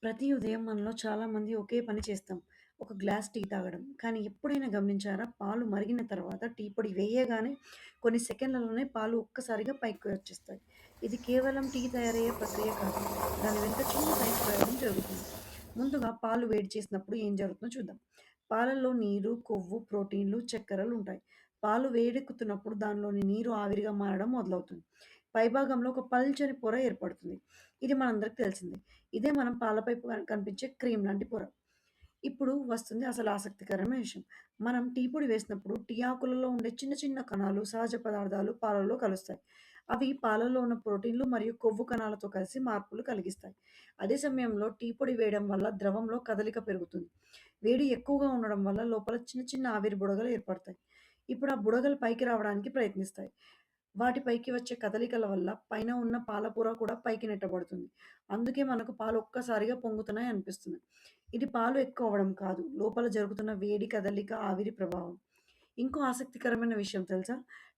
ప్రతి ఉదయం మనలో చాలామంది ఒకే పని చేస్తాం. ఒక గ్లాస్ టీ తాగడం. కానీ ఎప్పుడైనా గమనించారా? పాలు మరిగిన తర్వాత టీ పొడి వేయగానే కొన్ని సెకన్లలోనే పాలు ఒక్కసారిగా పైకి వచ్చేస్తాయి. ఇది కేవలం టీ తయారయ్యే ప్రక్రియ కాదు. దాని వెనుక చిన్న సైన్స్ ప్రయోగం జరుగుతుంది. ముందుగా పాలు వేడి చేసినప్పుడు ఏం జరుగుతుందో చూద్దాం. పాలల్లో నీరు, కొవ్వు, ప్రోటీన్లు, చక్కెరలు ఉంటాయి. పాలు వేడెక్కుతున్నప్పుడు దానిలోని నీరు ఆవిరిగా మారడం మొదలవుతుంది. పైభాగంలో ఒక పల్చని పొర ఏర్పడుతుంది. ఇది మనందరికి తెలిసిందే. ఇదే మనం పాలపై కనిపించే క్రీమ్ లాంటి పొర. ఇప్పుడు వస్తుంది అసలు ఆసక్తికరమైన విషయం. మనం టీ పొడి వేసినప్పుడు టీ ఆకులలో ఉండే చిన్న చిన్న కణాలు, సహజ పదార్థాలు పాలలో కలుస్తాయి. అవి పాలలో ఉన్న ప్రోటీన్లు మరియు కొవ్వు కణాలతో కలిసి మార్పులు కలిగిస్తాయి. అదే సమయంలో టీ పొడి వేయడం వల్ల ద్రవంలో కదలిక పెరుగుతుంది. వేడి ఎక్కువగా ఉండడం వల్ల లోపల చిన్న చిన్న ఆవిరి బుడగలు ఏర్పడతాయి. ఇప్పుడు ఆ బుడగలు పైకి రావడానికి ప్రయత్నిస్తాయి. వాటి పైకి వచ్చే కదలికల వల్ల పైన ఉన్న పాలపొర కూడా పైకి నెట్టబడుతుంది. అందుకే మనకు పాలు ఒక్కసారిగా పొంగుతున్నాయి అనిపిస్తుంది. ఇది పాలు ఎక్కువ అవ్వడం కాదు. లోపల జరుగుతున్న వేడి కదలిక, ఆవిరి ప్రభావం. ఇంకో ఆసక్తికరమైన విషయం తెలుసా?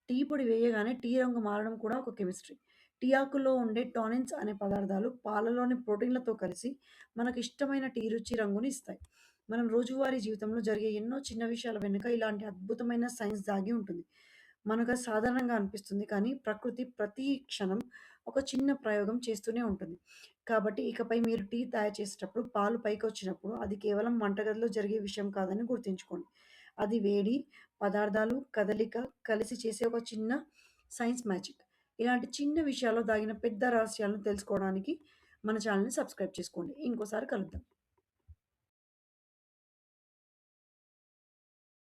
టీ పొడి వేయగానే టీ రంగు మారడం కూడా ఒక కెమిస్ట్రీ. టీ ఆకుల్లో ఉండే టానిన్స్ అనే పదార్థాలు పాలలోని ప్రోటీన్లతో కలిసి మనకు ఇష్టమైన టీ రుచి రంగుని ఇస్తాయి. మనం రోజువారీ జీవితంలో జరిగే ఎన్నో చిన్న విషయాల వెనుక ఇలాంటి అద్భుతమైన సైన్స్ దాగి ఉంటుంది. మనకది సాధారణంగా అనిపిస్తుంది. కానీ ప్రకృతి ప్రతి క్షణం ఒక చిన్న ప్రయోగం చేస్తూనే ఉంటుంది. కాబట్టి ఇకపై మీరు టీ తయారు చేసేటప్పుడు పాలు పైకొచ్చినప్పుడు అది కేవలం వంటగదిలో జరిగే విషయం కాదని గుర్తుంచుకోండి. అది వేడి, పదార్థాలు, కదలిక కలిసి చేసే ఒక చిన్న సైన్స్ మ్యాజిక్. ఇలాంటి చిన్న విషయాల్లో దాగిన పెద్ద రహస్యాలను తెలుసుకోవడానికి మన ఛానెల్‌ని సబ్స్క్రైబ్ చేసుకోండి. ఇంకోసారి కలుద్దాం.